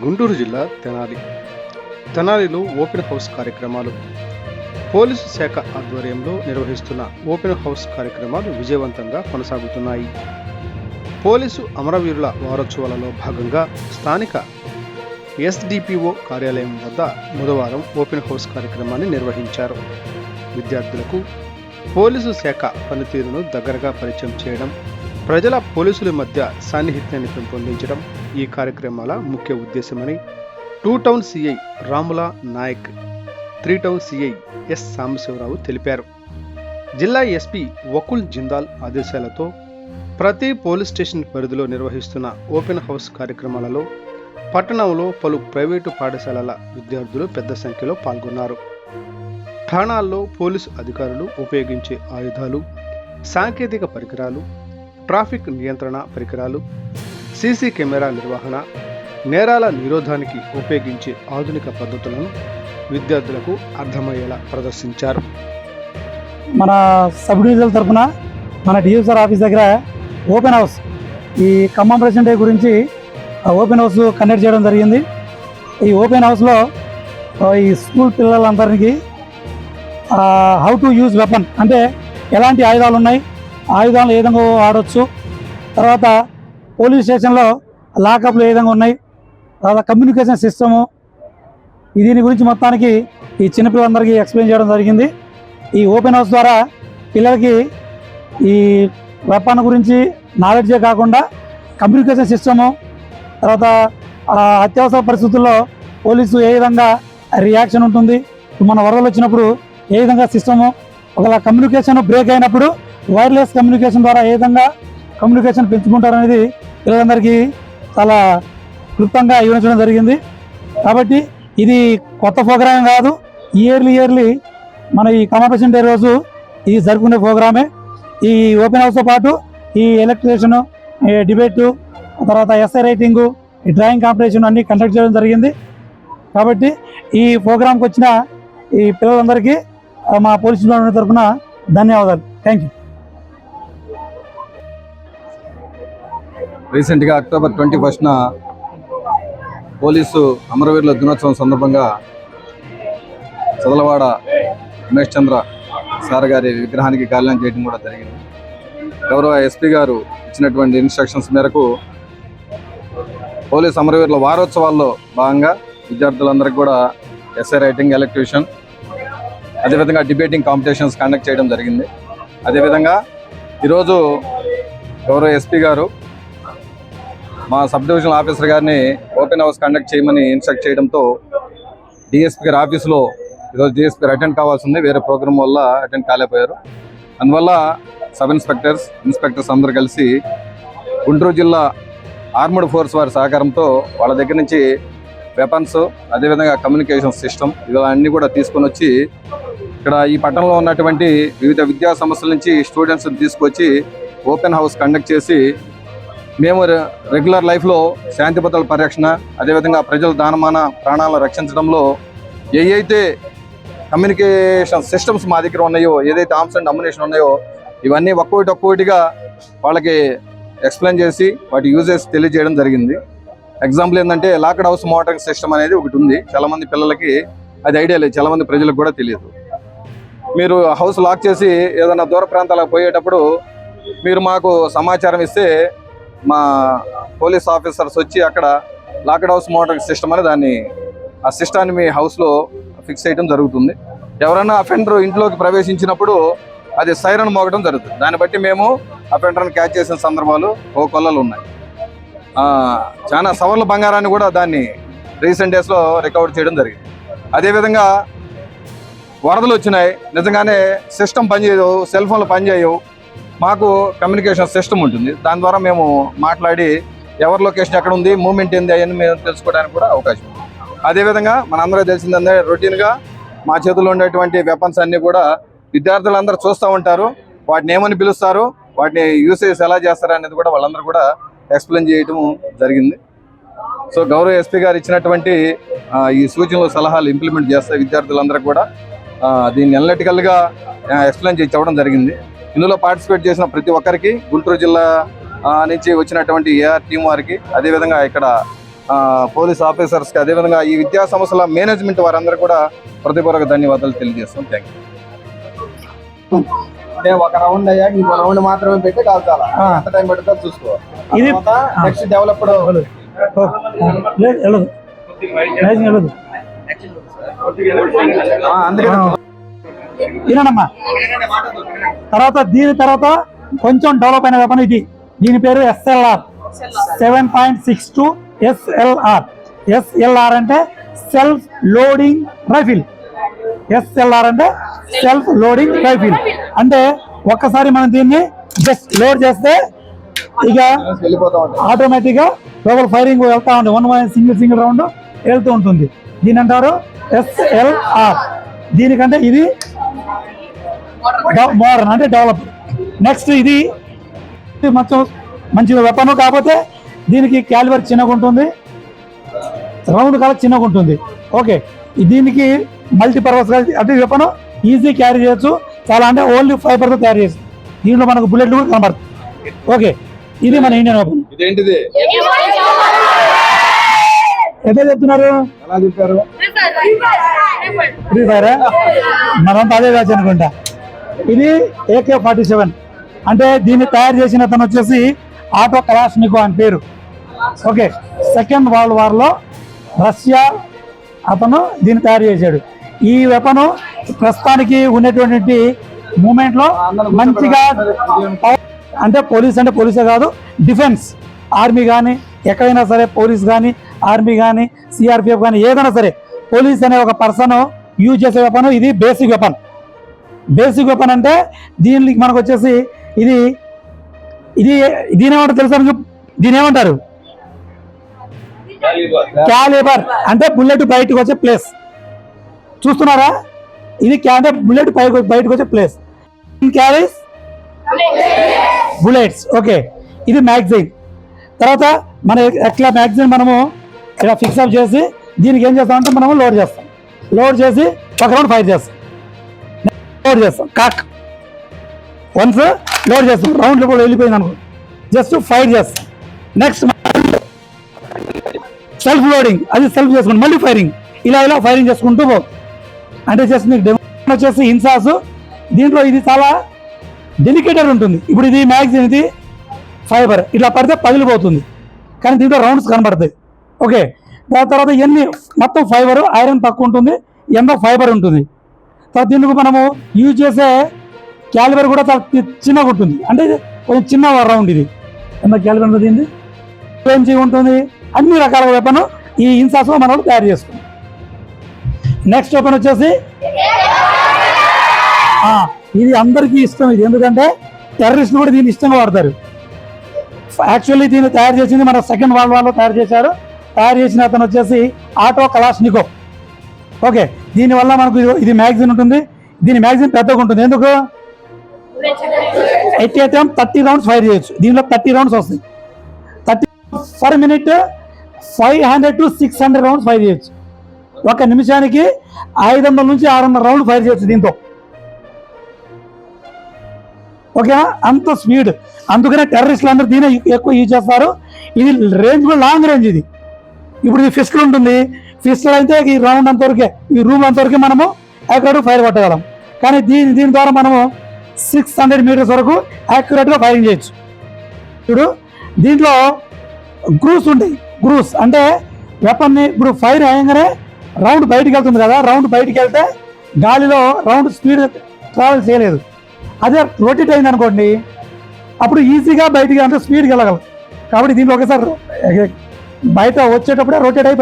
గుంటూరు జిల్లా తెనాలిలో open house కార్యక్రమాలు. పోలీసు శాఖ ఆధ్వర్యంలో నిర్వహిస్తున్న ఓపెన్ హౌస్ కార్యక్రమాలు విజయవంతంగా కొనసాగుతున్నాయి. పోలీసు అమరవీరుల వారోత్సవాలలో భాగంగా స్థానిక ఎస్డిపిఓ కార్యాలయం వద్ద బుధవారం ఓపెన్ హౌస్ కార్యక్రమాన్ని నిర్వహించారు. విద్యార్థులకు పోలీసు శాఖ పనితీరును దగ్గరగా పరిచయం చేయడం, ప్రజల పోలీసుల మధ్య సాన్నిహిత్యాన్ని పెంపొందించడం ఈ కార్యక్రమాల ముఖ్య ఉద్దేశమని 2 town CI Ramula Nayak, 3 town CI S Sambasivarao తెలిపారు. జిల్లా ఎస్పీ వకుల్ జిందాల్ ఆదేశాలతో ప్రతి పోలీస్ స్టేషన్ పరిధిలో నిర్వహిస్తున్న ఓపెన్ హౌస్ కార్యక్రమాలలో పట్టణంలో పలు ప్రైవేటు పాఠశాలల విద్యార్థులు పెద్ద సంఖ్యలో పాల్గొన్నారు. ఠాణాల్లో పోలీసు అధికారులు ఉపయోగించే ఆయుధాలు, సాంకేతిక పరికరాలు, ట్రాఫిక్ నియంత్రణ పరికరాలు, సీసీ కెమెరా నిర్వహణ, నేరాల నిరోధానికి ఉపయోగించే ఆధునిక పద్ధతులను విద్యార్థులకు అర్థమయ్యేలా ప్రదర్శించారు. మన సబ్ డివిజన్ తరఫున మన డిఎస్ఆర్ ఆఫీస్ దగ్గర ఓపెన్ హౌస్, ఈ ఖమ్మం ప్రెసిడెంట్ డే గురించి ఓపెన్ హౌస్ కండక్ట్ చేయడం జరిగింది. ఈ ఓపెన్ హౌస్లో ఈ స్కూల్ పిల్లలందరికీ హౌ టు యూజ్ వెపన్, అంటే ఎలాంటి ఆయుధాలు ఉన్నాయి, ఆయుధాలు ఏ విధంగా ఆడవచ్చు, తర్వాత పోలీస్ స్టేషన్లో లాకప్లు ఏ విధంగా ఉన్నాయి, తర్వాత కమ్యూనికేషన్ సిస్టము, దీని గురించి మొత్తానికి ఈ చిన్నపిల్లలందరికీ ఎక్స్ప్లెయిన్ చేయడం జరిగింది. ఈ ఓపెన్ హౌస్ ద్వారా పిల్లలకి ఈ వెపన్ గురించి నాలెడ్జే కాకుండా కమ్యూనికేషన్ సిస్టము, తర్వాత అత్యవసర పరిస్థితుల్లో పోలీసు ఏ విధంగా రియాక్షన్ ఉంటుంది, మన వరదలు వచ్చినప్పుడు ఏ విధంగా సిస్టము, ఒకవేళ కమ్యూనికేషన్ బ్రేక్ అయినప్పుడు వైర్లెస్ కమ్యూనికేషన్ ద్వారా ఏ విధంగా కమ్యూనికేషన్ పెంచుకుంటారు అనేది పిల్లలందరికీ చాలా క్లుప్తంగా వివరించడం జరిగింది. కాబట్టి ఇది కొత్త ప్రోగ్రాం కాదు, ఇయర్లీ మన ఈ ఖమ్మం ప్రెసిడెంట్ డే రోజు ఇది జరుపుకునే ప్రోగ్రామే. ఈ ఓపెన్ హౌస్తో పాటు ఈ ఎలక్ట్రిషను, డిబేటు, తర్వాత ఎస్ఐ రైటింగు, ఈ డ్రాయింగ్ కాంపిటీషన్ అన్నీ కండక్ట్ చేయడం జరిగింది. కాబట్టి ఈ ప్రోగ్రాంకి వచ్చిన ఈ పిల్లలందరికీ మా పోలీసు డిపార్ట్మెంట్ తరఫున ధన్యవాదాలు. Thank you. రీసెంట్గా అక్టోబర్ 21న పోలీసు అమరవీరుల దినోత్సవం సందర్భంగా చదలవాడ ఉమేష్ చంద్ర సార్ గారి విగ్రహానికి గాలింపు చేయడం కూడా జరిగింది. గౌరవ ఎస్పీ గారు ఇచ్చినటువంటి ఇన్స్ట్రక్షన్స్ మేరకు పోలీసు అమరవీరుల వారోత్సవాల్లో భాగంగా విద్యార్థులందరికీ కూడా ఎస్ఐ రైటింగ్, ఎలక్ట్రిషన్, అదేవిధంగా డిబేటింగ్ కాంపిటీషన్స్ కండక్ట్ చేయడం జరిగింది. అదేవిధంగా ఈరోజు గౌరవ ఎస్పీ గారు మా సబ్ డివిజనల్ ఆఫీసర్ గారిని ఓపెన్ హౌస్ కండక్ట్ చేయమని ఇన్స్ట్రక్ట్ చేయడంతో డిఎస్పీ గారి ఆఫీసులో ఈరోజు డిఎస్పీ గారు అటెండ్ కావాల్సి ఉంది, వేరే ప్రోగ్రామ్ వల్ల అటెండ్ కాలేకపోయారు. అందువల్ల సబ్ ఇన్స్పెక్టర్స్ అందరూ కలిసి గుంటూరు జిల్లా ఆర్మడ్ ఫోర్స్ వారి సహకారంతో వాళ్ళ దగ్గర నుంచి వెపన్స్, అదేవిధంగా కమ్యూనికేషన్ సిస్టమ్ ఇవన్నీ కూడా తీసుకొని వచ్చి ఇక్కడ ఈ పట్టణంలో ఉన్నటువంటి వివిధ విద్యా సంస్థల నుంచి స్టూడెంట్స్ తీసుకొచ్చి ఓపెన్ హౌస్ కండక్ట్ చేసి మేము రెగ్యులర్ లైఫ్లో శాంతి భద్రతల పరిరక్షణ, అదేవిధంగా ప్రజల దానమాన ప్రాణాలను రక్షించడంలో ఏవైతే కమ్యూనికేషన్ సిస్టమ్స్ మా దగ్గర ఉన్నాయో, ఏదైతే ఆర్మ్స్ అండ్ అమ్యునిషన్ ఉన్నాయో ఇవన్నీ ఒక్కొక్కటిగా వాళ్ళకి ఎక్స్ప్లెయిన్ చేసి వాటి యూజెస్ తెలియజేయడం జరిగింది. ఎగ్జాంపుల్ ఏంటంటే లాక్డ్ హౌస్ మోటరింగ్ సిస్టమ్ అనేది ఒకటి ఉంది. చాలామంది పిల్లలకి అది ఐడియా లేదు, చాలామంది ప్రజలకు కూడా తెలియదు. మీరు హౌస్ లాక్ చేసి ఏదైనా దూర ప్రాంతాలకు పోయేటప్పుడు మీరు మాకు సమాచారం ఇస్తే మా పోలీస్ ఆఫీసర్స్ వచ్చి అక్కడ లాక్డ్ హౌస్ మోటరింగ్ సిస్టమ్ అని ఆ సిస్టాన్ని మీ హౌస్లో ఫిక్స్ చేయడం జరుగుతుంది. ఎవరైనా అఫెండర్ ఇంట్లోకి ప్రవేశించినప్పుడు అది సైరన్ మోగడం జరుగుతుంది. దాన్ని బట్టి మేము అఫెండర్ని క్యాచ్ చేసిన సందర్భాలు కొల్లలు ఉన్నాయి. చాలా సవర్ల బంగారాన్ని కూడా దాన్ని రీసెంట్ డేస్లో రికవర్ చేయడం జరిగింది. అదేవిధంగా వరదలు వచ్చినాయి, నిజంగానే సిస్టమ్ పనిచేయదు, సెల్ ఫోన్లు పనిచేయవు, మాకు కమ్యూనికేషన్ సిస్టమ్ ఉంటుంది. దాని ద్వారా మేము మాట్లాడి ఎవరి లొకేషన్ ఎక్కడ ఉంది, మూమెంట్ ఏంది అవన్నీ మేము తెలుసుకోవడానికి కూడా అవకాశం ఉంది. అదేవిధంగా మనందరూ తెలిసిందంటే రొటీన్గా మా చేతుల్లో ఉండేటువంటి వెపన్స్ అన్నీ కూడా విద్యార్థులందరూ చూస్తూ ఉంటారు. వాటిని ఏమని పిలుస్తారు, వాటిని యూసేజ్ ఎలా చేస్తారు అనేది కూడా వాళ్ళందరూ కూడా ఎక్స్ప్లెయిన్ చేయడం జరిగింది. సో గౌరవ ఎస్పీ గారు ఇచ్చినటువంటి ఈ సూచనలు, సలహాలు ఇంప్లిమెంట్ చేస్తే విద్యార్థులందరూ కూడా దీన్ని అనలిటికల్గా ఎక్స్ప్లెయిన్ చేసి చెప్పడం జరిగింది. ఇందులో పార్టిసిపేట్ చేసిన ప్రతి ఒక్కరికి, గుంటూరు జిల్లా నుంచి వచ్చినటువంటి ఏఆర్ టీం వారికి, అదేవిధంగా ఇక్కడ పోలీస్ ఆఫీసర్స్కి, అదేవిధంగా ఈ విద్యా సంస్థల మేనేజ్మెంట్ వారందరూ కూడా హృదయపూర్వక ధన్యవాదాలు తెలియజేస్తాం. Thank you. అంటే ఒక రౌండ్ అయ్యాక ఇంకో రౌండ్ మాత్రమే పెట్టి కాల్చాలా, ఎంత టైం పడుతుందో చూసుకోవాలి. ఇది నెక్స్ట్ డెవలప్డ్ వినమ్మా. తర్వాత దీని తర్వాత కొంచెం డెవలప్ అయిన వెపన్ ఇది. దీని పేరు SLR 7.62 SLR. SLR అంటే సెల్ఫ్ లోడింగ్ రైఫిల్. SLR అంటే సెల్ఫ్ లోడింగ్ రైఫిల్. అంటే ఒక్కసారి మనం దీన్ని జస్ట్ లోడ్ చేస్తే ఇక వెళ్ళిపోతా ఉంటాయి. ఆటోమేటిక్ గా లోపల ఫైరింగ్ వెళ్తా ఉంటుంది. 1 సింగిల్ రౌండ్ వెళ్తూ ఉంటుంది. దీని అంటారు SLR. దీనికంటే ఇది మోడర్న్ అంటే డెవలప్. నెక్స్ట్ ఇది మంచి వెపన్, కాకపోతే దీనికి క్యాలిబర్ చిన్నగా ఉంటుంది, రౌండ్ కలర్ చిన్నగా ఉంటుంది. ఓకే, దీనికి మల్టీపర్పస్ అంటే వెపన్ ఈజీ క్యారీ చేయొచ్చు. చాలా అంటే ఓన్లీ ఫైబర్తో తయారు చేసి దీంట్లో మనకు బుల్లెట్లు కూడా కనబడుతుంది. ఓకే, ఇది మన ఇండియన్ వెపన్. ఇదేంటిది? ఎట్లా చెప్తున్నారు? ఎలా చెప్పారు? ఫ్రీ ఫైర్ మనంతా అదే బ్యాచ్ అనుకుంటా. ఇది AK-47. అంటే దీన్ని తయారు చేసిన అతను వచ్చేసి ఆటో కలాష్నికో అని పేరు. ఓకే, సెకండ్ వరల్డ్ వార్లో రష్యా అతను దీన్ని తయారు చేశాడు. ఈ వెపను ప్రస్తుతానికి ఉన్నటువంటి మూమెంట్లో మంచిగా అంటే పోలీసే కాదు, డిఫెన్స్ ఆర్మీ కానీ ఎక్కడైనా సరే, పోలీస్ కానీ ఆర్మీ కానీ CRPF కానీ ఏదైనా సరే, పోలీస్ అనే ఒక పర్సన్ యూజ్ చేసే వెపన్ ఇది. Basic weapon. బేసిక్ వెపన్ అంటే దీనికి మనకు వచ్చేసి ఇది దీని ఏమంటారు తెలుసా? దీని ఏమంటారు? క్యాలిబర్. అంటే బుల్లెట్ బయటకు వచ్చే ప్లేస్. చూస్తున్నారా? ఇది అంటే బుల్లెట్ బయటకు వచ్చే ప్లేస్. Carries bullets. ఓకే, ఇది మ్యాగజైన్. తర్వాత మన ఎట్లా మ్యాగజైన్ మనము ఇలా ఫిక్స్ అప్ చేసి దీనికి ఏం చేస్తామంటే మనము లోడ్ చేస్తాం. లోడ్ చేసి ఒక రౌండ్ ఫైర్ చేస్తాం. లోడ్ చేస్తాం కాక్. వన్స్ లోడ్ చేస్తాం, రౌండ్ కూడా వెళ్ళిపోయింది అనుకో, జస్ట్ ఫైర్ చేస్తాం. నెక్స్ట్ సెల్ఫ్ లోడింగ్, అది సెల్ఫ్ చేసుకుంటాం. మళ్ళీ ఫైరింగ్, ఇలా ఫైరింగ్ చేసుకుంటూ పో. అంటే జస్ట్ మీకు డెమో వచ్చేసి ఇన్సాస్. దీంట్లో ఇది చాలా డెలికేటెడ్ ఉంటుంది. ఇప్పుడు ఇది మ్యాగజైన్, ఇది ఫైబర్, ఇట్లా పడితే పగిలిపోతుంది, కానీ దీంట్లో రౌండ్స్ కనబడతాయి. ఓకే, దాని తర్వాత ఇవన్నీ మొత్తం ఫైబర్, ఐరన్ తక్కువ ఉంటుంది, ఎంతో ఫైబర్ ఉంటుంది. తర్వాత దీనికి మనము యూజ్ చేసే క్యాలిబర్ కూడా చాలా చిన్నగా ఉంటుంది. అంటే కొంచెం చిన్న రౌండ్. ఇది ఎంత క్యాలిబర్ ఉంటుంది, దీన్ని ఏంజీ ఉంటుంది. అన్ని రకాల వెపన్ ఈ ఇన్సాస్లో మనం తయారు చేసుకుంటాం. నెక్స్ట్ వెపన్ వచ్చేసి ఇది అందరికీ ఇష్టం. ఇది ఎందుకంటే టెర్రరిస్టులు కూడా దీన్ని ఇష్టంగా వాడతారు. యాక్చువల్లీ దీన్ని తయారు చేసింది మన సెకండ్ వరల్డ్ వార్లో తయారు చేశారు. తయారు చేసిన అతను వచ్చేసి ఆటో కలాష్నికో. ఓకే, దీనివల్ల మనకు ఇది మ్యాగజైన్ ఉంటుంది. దీని మ్యాగజైన్ పెద్దగా ఉంటుంది. ఎందుకు? 30 రౌండ్స్ ఫైర్ చేయొచ్చు. దీనిలో 30 రౌండ్స్ వస్తాయి. 30 per minute 500 to 600 rounds fire చేయొచ్చు. ఒక నిమిషానికి 500 నుంచి 600 రౌండ్లు ఫైర్ చేయొచ్చు దీంతో. ఓకేనా? అంత స్పీడ్. అందుకనే టెర్రరిస్టులు అందరూ దీనే ఎక్కువ యూజ్ చేస్తారు. ఇది రేంజ్ కూడా లాంగ్ రేంజ్. ఇది ఇప్పుడు ఇది ఫిస్టల్ ఉంటుంది. ఫిస్టల్ అయితే ఈ రౌండ్ అంతవరకే, ఈ రూమ్ అంతవరకే మనము యాక్యురేట్గా ఫైర్ కొట్టగలం. కానీ దీని ద్వారా మనము 600 మీటర్స్ వరకు యాక్యురేట్గా ఫైరింగ్ చేయొచ్చు. ఇప్పుడు దీంట్లో గ్రూస్ ఉంటాయి. గ్రూస్ అంటే వెపన్ని ఇప్పుడు ఫైర్ అయ్యగానే రౌండ్ బయటికి వెళ్తుంది కదా, రౌండ్ బయటికి వెళ్తే గాలిలో రౌండ్ స్పీడ్ ట్రావెల్ చేయలేదు. అదే రొటేట్ అయింది అనుకోండి, అప్పుడు ఈజీగా బయటికి అంటే స్పీడ్కి వెళ్ళగలం. కాబట్టి దీంట్లో ఒకసారి బయట వచ్చేటప్పుడే రొటేట్ అయిపోయి